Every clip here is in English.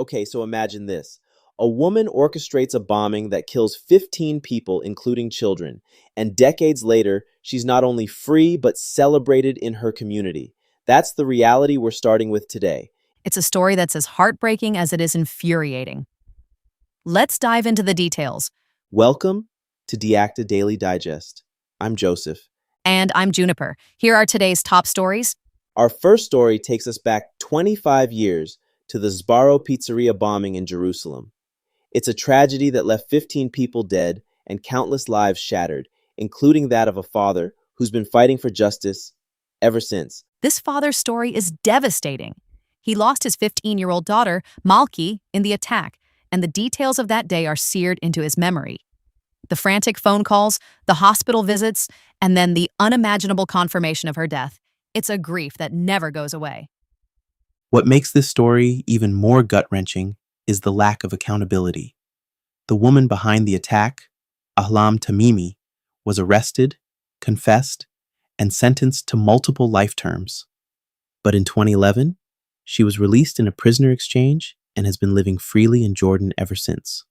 Okay, so imagine this. A woman orchestrates a bombing that kills 15 people, including children, and decades later, she's not only free but celebrated in her community. That's the reality we're starting with today. It's a story that's as heartbreaking as it is infuriating. Let's dive into the details. Welcome to DeActa Daily Digest. I'm Joseph. And I'm Juniper. Here are today's top stories. Our first story takes us back 25 years to the Sbarro Pizzeria bombing in Jerusalem. It's a tragedy that left 15 people dead and countless lives shattered, including that of a father who's been fighting for justice ever since. This father's story is devastating. He lost his 15-year-old daughter, Malki, in the attack, and the details of that day are seared into his memory. The frantic phone calls, the hospital visits, and then the unimaginable confirmation of her death. It's a grief that never goes away. What makes this story even more gut-wrenching is the lack of accountability. The woman behind the attack, Ahlam Tamimi, was arrested, confessed, and sentenced to multiple life terms. But in 2011, she was released in a prisoner exchange and has been living freely in Jordan ever since.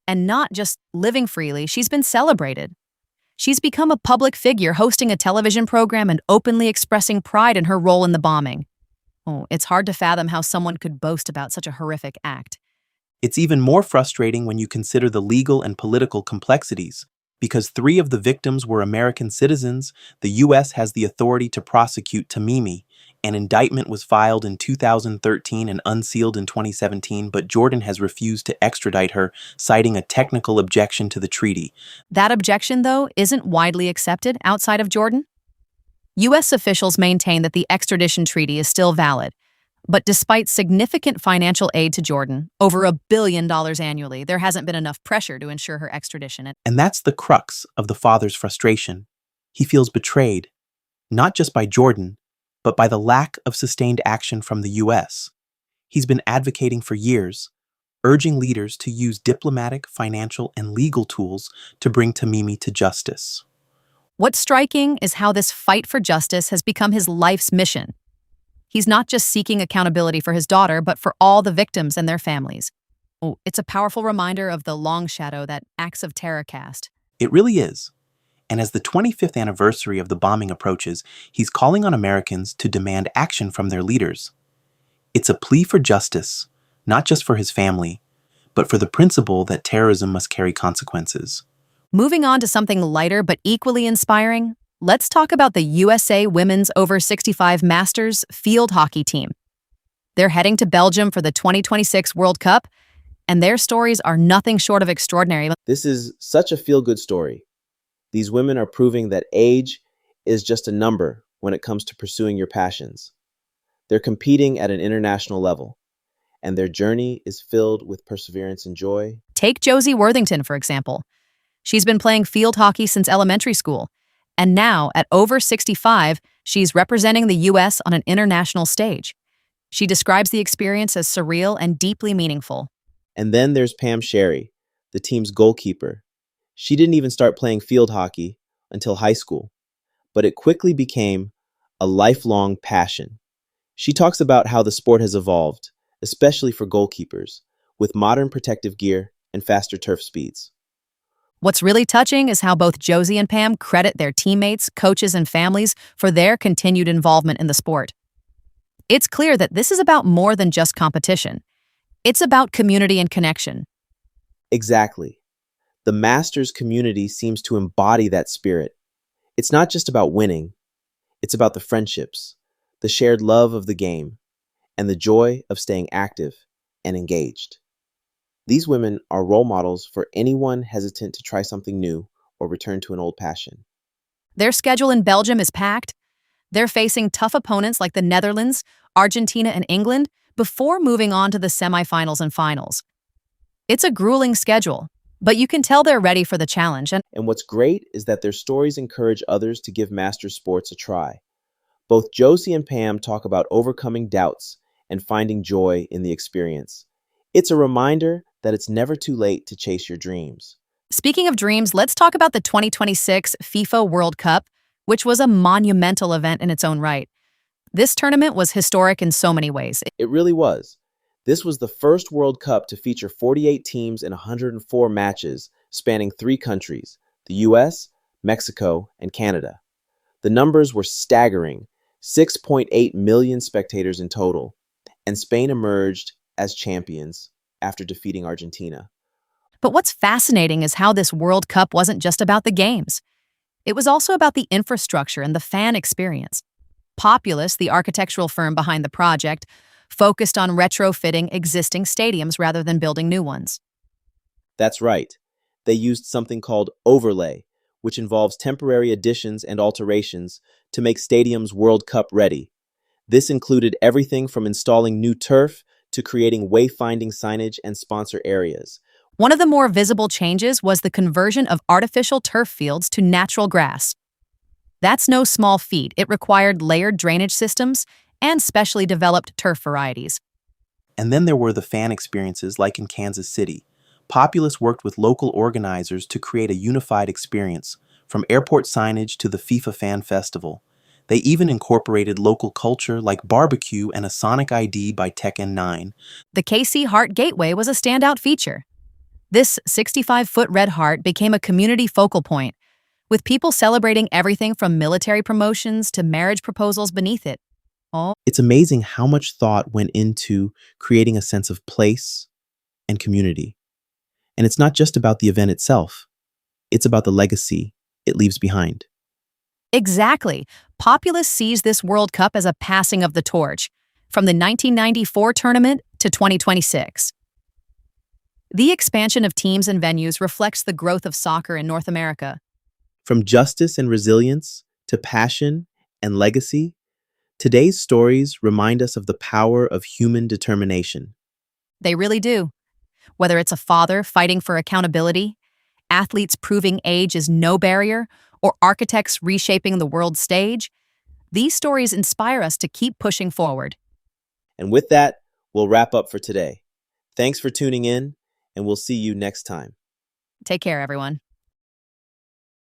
And not just living freely, she's been celebrated. She's become a public figure, hosting a television program and openly expressing pride in her role in the bombing. Oh, it's hard to fathom how someone could boast about such a horrific act. It's even more frustrating when you consider the legal and political complexities. Because 3 of the victims were American citizens, the U.S. has the authority to prosecute Tamimi. An indictment was filed in 2013 and unsealed in 2017, but Jordan has refused to extradite her, citing a technical objection to the treaty. That objection, though, isn't widely accepted outside of Jordan. U.S. officials maintain that the extradition treaty is still valid. But despite significant financial aid to Jordan, over $1 billion annually, there hasn't been enough pressure to ensure her extradition. And that's the crux of the father's frustration. He feels betrayed, not just by Jordan, but by the lack of sustained action from the U.S. He's been advocating for years, urging leaders to use diplomatic, financial, and legal tools to bring Tamimi to justice. What's striking is how this fight for justice has become his life's mission. He's not just seeking accountability for his daughter, but for all the victims and their families. Oh, it's a powerful reminder of the long shadow that acts of terror cast. It really is. And as the 25th anniversary of the bombing approaches, he's calling on Americans to demand action from their leaders. It's a plea for justice, not just for his family, but for the principle that terrorism must carry consequences. Moving on to something lighter but equally inspiring, let's talk about the USA Women's Over 65 Masters field hockey team. They're heading to Belgium for the 2026 World Cup, and their stories are nothing short of extraordinary. This is such a feel-good story. These women are proving that age is just a number when it comes to pursuing your passions. They're competing at an international level, and their journey is filled with perseverance and joy. Take Josie Worthington, for example. She's been playing field hockey since elementary school, and now, at over 65, she's representing the U.S. on an international stage. She describes the experience as surreal and deeply meaningful. And then there's Pam Sherry, the team's goalkeeper. She didn't even start playing field hockey until high school, but it quickly became a lifelong passion. She talks about how the sport has evolved, especially for goalkeepers, with modern protective gear and faster turf speeds. What's really touching is how both Josie and Pam credit their teammates, coaches, and families for their continued involvement in the sport. It's clear that this is about more than just competition. It's about community and connection. Exactly. The Masters community seems to embody that spirit. It's not just about winning. It's about the friendships, the shared love of the game, and the joy of staying active and engaged. These women are role models for anyone hesitant to try something new or return to an old passion. Their schedule in Belgium is packed. They're facing tough opponents like the Netherlands, Argentina, and England before moving on to the semifinals and finals. It's a grueling schedule, but you can tell they're ready for the challenge. And what's great is that their stories encourage others to give Masters sports a try. Both Josie and Pam talk about overcoming doubts and finding joy in the experience. It's a reminder that it's never too late to chase your dreams. Speaking of dreams, let's talk about the 2026 FIFA World Cup, which was a monumental event in its own right. This tournament was historic in so many ways. It really was. This was the first World Cup to feature 48 teams in 104 matches spanning three countries, the US, Mexico, and Canada. The numbers were staggering, 6.8 million spectators in total, and Spain emerged as champions after defeating Argentina. But what's fascinating is how this World Cup wasn't just about the games. It was also about the infrastructure and the fan experience. Populous, the architectural firm behind the project, focused on retrofitting existing stadiums rather than building new ones. That's right. They used something called overlay, which involves temporary additions and alterations to make stadiums World Cup ready. This included everything from installing new turf to creating wayfinding signage and sponsor areas. One of the more visible changes was the conversion of artificial turf fields to natural grass. That's no small feat. It required layered drainage systems and specially developed turf varieties. And then there were the fan experiences like in Kansas City. Populous worked with local organizers to create a unified experience, from airport signage to the FIFA Fan Festival. They even incorporated local culture like barbecue and a Sonic ID by Tekken 9. The KC Heart Gateway was a standout feature. This 65-foot red heart became a community focal point, with people celebrating everything from military promotions to marriage proposals beneath it. It's amazing how much thought went into creating a sense of place and community. And it's not just about the event itself, it's about the legacy it leaves behind. Exactly. Populous sees this World Cup as a passing of the torch, from the 1994 tournament to 2026. The expansion of teams and venues reflects the growth of soccer in North America. From justice and resilience to passion and legacy, today's stories remind us of the power of human determination. They really do. Whether it's a father fighting for accountability, athletes proving age is no barrier, or architects reshaping the world stage, these stories inspire us to keep pushing forward. And with that, we'll wrap up for today. Thanks for tuning in, and we'll see you next time. Take care, everyone.